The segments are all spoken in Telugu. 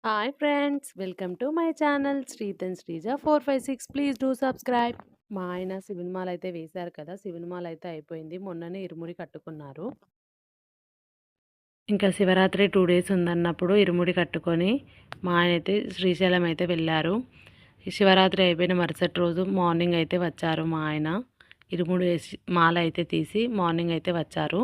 Hi friends, welcome to my channel Sreeth and Sreeja 456. Please do subscribe. మా ఆయన సినిమాలైతే వేశారు కదా! సినిమాలైతే అయిపోయింది. మొన్ననే ఇరుముడి కట్టుకున్నారు. ఇంకా శివరాత్రి 2 డేస్ ఉందన్నప్పుడు ఇరుముడి కట్టుకొని మా ఆయనైతే శ్రీశైలం అయితే వెళ్ళారు. ఈ శివరాత్రి అయిపోయిన మరుసటి రోజు మార్నింగ్ అయితే వచ్చారు మా ఆయన. ఇరుముడి వేసి మాల అయితే తీసి మార్నింగ్ అయితే వచ్చారు.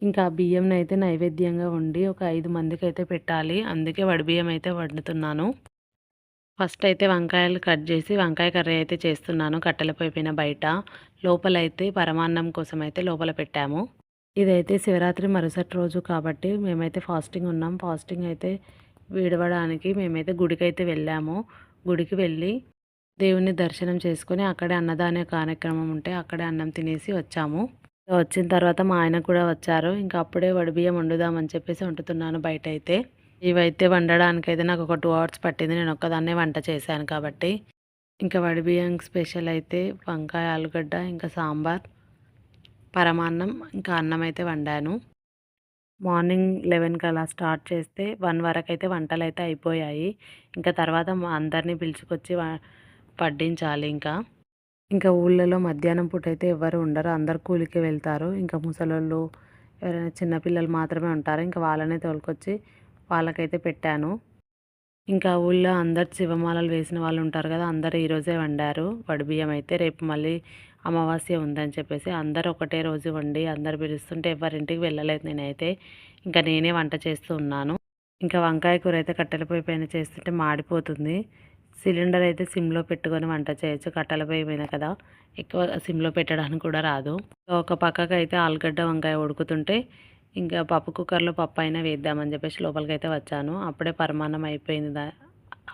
ఇంకా బియ్యంనైతే నైవేద్యంగా వండి ఒక 5 మందికైతే పెట్టాలి. అందుకే వడిబియ్యం అయితే వండుతున్నాను. ఫస్ట్ అయితే వంకాయలు కట్ చేసి వంకాయ కర్రీ అయితే చేస్తున్నాను కట్టెల పొయ్యి పైన బయట. లోపలైతే పరమాన్నం కోసం అయితే లోపల పెట్టాము. ఇదైతే శివరాత్రి మరుసటి రోజు కాబట్టి మేమైతే ఫాస్టింగ్ ఉన్నాం. ఫాస్టింగ్ అయితే విడవడానికి మేమైతే గుడికైతే వెళ్ళాము. గుడికి వెళ్ళి దేవుని దర్శనం చేసుకొని అక్కడే అన్నదాన కార్యక్రమం ఉంటే అక్కడే అన్నం తినేసి వచ్చాము. వచ్చిన తర్వాత మా ఆయన కూడా వచ్చారు. ఇంకా అప్పుడే వడిబియ్యం వండుదామని చెప్పేసి వండుతున్నాను బయటైతే. ఇవైతే వండడానికైతే నాకు ఒక 2 అవర్స్ పట్టింది. నేను ఒక్కదాన్నే వంట చేశాను కాబట్టి. ఇంకా వడిబియ్యం స్పెషల్ అయితే వంకాయ, ఆలుగడ్డ, ఇంకా సాంబార్, పరమాన్నం, ఇంకా అన్నం అయితే వండాను. మార్నింగ్ 11కి అలా స్టార్ట్ చేస్తే 1 వరకైతే వంటలైతే అయిపోయాయి. ఇంకా తర్వాత మా అందరిని పిలుచుకొచ్చి వడ్డించాలి ఇంకా. ఇంకా ఊళ్ళలో మధ్యాహ్నం పూట అయితే ఎవ్వరు ఉండరు. అందరూ కూలికి వెళ్తారు. ఇంకా ముసలోళ్ళు ఎవరైనా చిన్న పిల్లలు మాత్రమే ఉంటారు. ఇంకా వాళ్ళనే తోలుకొచ్చి వాళ్ళకైతే పెట్టాను. ఇంకా ఊళ్ళో అందరు శివమాలలు వేసిన వాళ్ళు ఉంటారు కదా! అందరూ ఈరోజే వండారు వడిబియ్యం అయితే. రేపు మళ్ళీ అమావాస్య ఉందని చెప్పేసి అందరూ ఒకటే రోజు వండి అందరూ పిలుస్తుంటే ఎవరింటికి వెళ్ళలేదు నేనైతే. ఇంకా నేనే వంట చేస్తూ ఉన్నాను. ఇంకా వంకాయ కూర అయితే కట్టెల పొయ్యి పైన చేస్తుంటే మాడిపోతుంది. సిలిండర్ అయితే సిమ్‌లో పెట్టుకొని వంట చేయొచ్చు. కట్టెల పొయ్యి పైన కదా! ఎక్కువ సిమ్‌లో పెట్టడానికి కూడా రాదు. ఒక పక్కకైతే ఆలుగడ్డ, వంకాయ ఉడుకుతుంటే ఇంకా పప్పు కుక్కర్‌లో పప్పయినా వేద్దామని చెప్పేసి లోపలికైతే వచ్చాను. అప్పుడే పరమాన్నం అయిపోయింది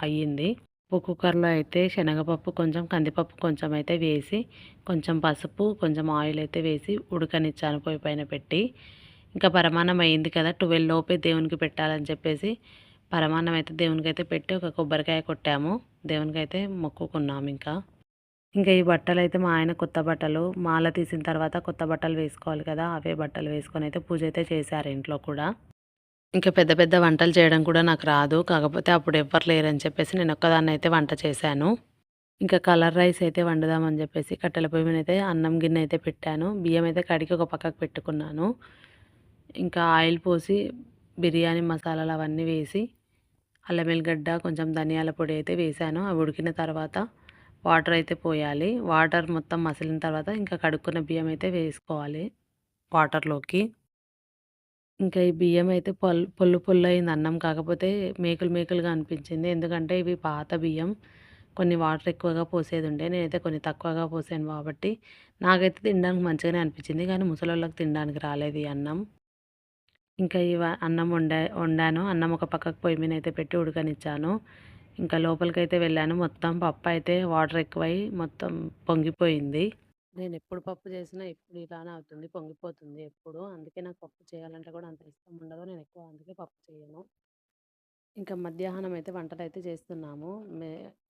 అయ్యింది. పప్పు కుక్కర్‌లో అయితే శనగపప్పు కొంచెం, కందిపప్పు కొంచెం అయితే వేసి, కొంచెం పసుపు, కొంచెం ఆయిల్ అయితే వేసి ఉడకనిచ్చాను పొయ్యి పైన పెట్టి. ఇంకా పరమాన్నం అయింది కదా! 12 లోపే దేవునికి పెట్టాలని చెప్పేసి పరమాన్నం అయితే దేవునికైతే పెట్టి ఒక కొబ్బరికాయ కొట్టాము. దేవునికైతే మొక్కుకున్నాము ఇంకా. ఇంకా ఈ బట్టలైతే మా ఆయన కొత్త బట్టలు మాల తీసిన తర్వాత కొత్త బట్టలు వేసుకోవాలి కదా! అవే బట్టలు వేసుకొనైతే పూజ అయితే చేశారు ఇంట్లో కూడా. ఇంకా పెద్ద పెద్ద వంటలు చేయడం కూడా నాకు రాదు. కాకపోతే అప్పుడు ఎవ్వరు లేరని చెప్పేసి నేనొక్కదాన్నయితే వంట చేశాను. ఇంకా కలర్ రైస్ అయితే వండుదామని చెప్పేసి కట్టెల పొయ్యి మీదైతే అన్నం గిన్నె అయితే పెట్టాను. బియ్యం అయితే కడిగి ఒక పక్కకు పెట్టుకున్నాను. ఇంకా ఆయిల్ పోసి బిర్యానీ మసాలాలు అవన్నీ వేసి అల్లం ఎల్లిగడ్డ, కొంచెం ధనియాల పొడి అయితే వేశాను. అవి ఉడికిన తర్వాత వాటర్ అయితే పోయాలి. వాటర్ మొత్తం మసిలిన తర్వాత ఇంకా కడుక్కున్న బియ్యం అయితే వేసుకోవాలి వాటర్‌లోకి. ఇంకా ఈ బియ్యం అయితే పొల్లు పొల్లయింది అన్నం. కాకపోతే మేకులు మేకులుగా అనిపించింది. ఎందుకంటే ఇవి పాత బియ్యం. కొన్ని వాటర్ ఎక్కువగా పోసేదుండే. నేనైతే కొన్ని తక్కువగా పోసాను కాబట్టి నాకైతే తినడానికి మంచిగానే అనిపించింది. కానీ ముసలోళ్ళకి తినడానికి రాలేదు ఈ అన్నం. ఇంకా అన్నం వండాను. అన్నం ఒక పక్కకు పొయ్యి మీద అయితే పెట్టి ఉడకనిచ్చాను. ఇంకా లోపలికైతే వెళ్ళాను. మొత్తం పప్పయితే వాటర్ ఎక్కువై మొత్తం పొంగిపోయింది. నేనెప్పుడు పప్పు చేసినా ఎప్పుడు ఇలానే అవుతుంది. పొంగిపోతుంది ఎప్పుడు. అందుకే నాకు పప్పు చేయాలంటే కూడా అంత ఇష్టం ఉండదు. నేనెక్కువ అందుకే పప్పు చేయను. ఇంకా మధ్యాహ్నం అయితే వంటలైతే చేస్తున్నాము.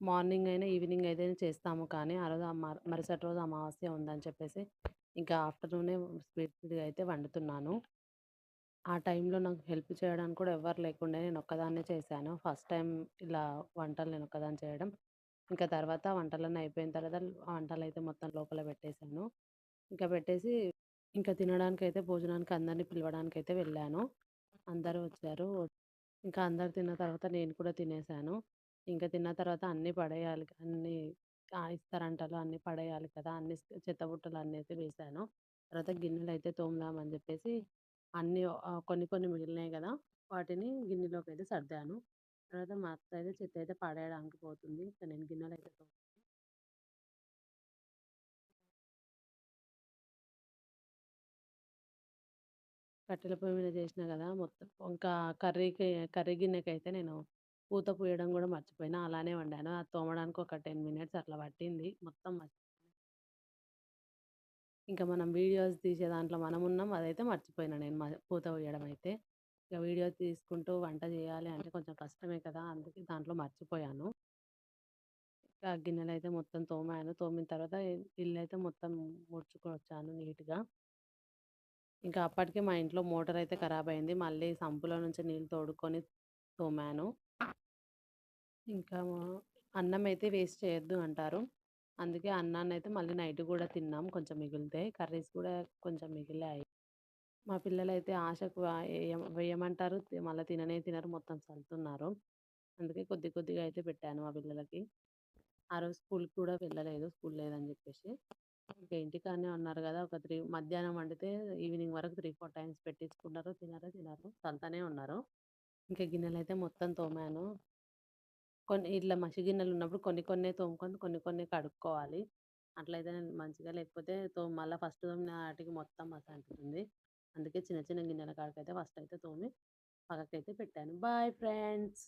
మార్నింగ్ అయినా, ఈవినింగ్ అయితేనే చేస్తాము కానీ, ఆ రోజు మరుసటి రోజు అమావాస్య ఉందని చెప్పేసి, ఇంకా ఆఫ్టర్‌నూనే స్పీడ్‌గా అయితే వండుతున్నాను. ఆ టైంలో నాకు హెల్ప్ చేయడానికి కూడా ఎవ్వరు లేకుండే నేనొక్కదాన్నే చేశాను. ఫస్ట్ టైం ఇలా వంటలు నేనొక్కదాన్ని చేయడం. ఇంకా తర్వాత వంటలన్నీ అయిపోయిన తర్వాత ఆ వంటలైతే మొత్తం లోపల పెట్టేశాను. ఇంకా పెట్టేసి ఇంకా తినడానికైతే భోజనానికి అందరిని పిలవడానికైతే వెళ్ళాను. అందరూ వచ్చారు. ఇంకా అందరూ తిన్న తర్వాత నేను కూడా తినేసాను. ఇంకా తిన్న తర్వాత అన్నీ పడేయాలి. అన్నీ ఇస్తరంటలు అన్నీ పడేయాలి కదా! అన్ని చెత్తబుట్టలు అన్నీ అయితే వేశాను. తర్వాత గిన్నెలైతే తోముదామని చెప్పేసి అన్నీ కొన్ని కొన్ని మిగిలినాయి గదా! వాటిని గిన్నెలోకైతే సర్దాను. తర్వాత మా అత్త అయితే చెత్తయితే పడేయడానికి పోతుంది. ఇక నేను గిన్నెలైతే కట్టెల పొయ్యి మీద చేసినా గదా! మొత్తం ఇంకా కర్రీ గిన్నెకైతే నేను పూత పూయడం గూడా మర్చిపోయినా. అలానే వండాను. అది తోమడానికి ఒక 10 మినిట్స్ అట్లా పట్టింది. మొత్తం ఇంకా మనం వీడియోస్ తీసే దాంట్లో మనమున్నాం. అదైతే మర్చిపోయినా నేను పూత పూయడం అయితే. ఇక వీడియో తీసుకుంటూ వంట చేయాలి అంటే కొంచెం కష్టమే కదా! అందుకే దాంట్లో మర్చిపోయాను. ఆ గిన్నెలైతే మొత్తం తోమాను. తోమిన తర్వాత ఇల్లైతే మొత్తం ఊడ్చుకొనొచ్చాను నీట్‌గా. ఇంకా అప్పటికే మా ఇంట్లో మోటార్ అయితే ఖరాబయింది. మళ్ళీ సంపులో నుంచి నీళ్ళు తోడుకొని తోమాను. ఇంకా అన్నం అయితే వేస్ట్ చేయొద్దు అంటారు. అందుకే అన్నాన్నయితే మళ్ళీ నైట్ గూడా తిన్నాం. కొంచెం మిగిలితే కర్రీస్ కూడా కొంచెం మిగిలాయి. మా పిల్లలైతే ఆశకు వేయమంటారు. మళ్ళా తిననే తినరు. మొత్తం సల్తున్నారు. అందుకే కొద్ది కొద్దిగా అయితే పెట్టాను మా పిల్లలకి. ఆ రోజు స్కూల్‌కి కూడా వెళ్ళలేదు. స్కూల్ లేదని జెప్పేసి. ఇంక ఇంటికాడనే ఉన్నారు గదా! మధ్యాహ్నం వండితే ఈవినింగ్ వరకు 3, 4 టైమ్స్ పెట్టించుకున్నారు. తినరు. సల్తనే ఉన్నారు. ఇంకా గిన్నెలయితే మొత్తం తోమాను. కొన్ని ఇట్లా మసి గిన్నెలున్నప్పుడు కొన్ని కొన్నే తోముకొని కొన్ని కొన్నే కడుక్కోవాలి. అట్లయితేనే మంచిగా లేకపోతే మళ్ళా ఫస్ట్ తోమిన ఆటికి మొత్తం మసి అంటుతుంది. అందుకే చిన్న చిన్న గిన్నెల కాడికైతే ఫస్ట్ అయితే తోమి పక్కకైతే పెట్టాను. Bye friends.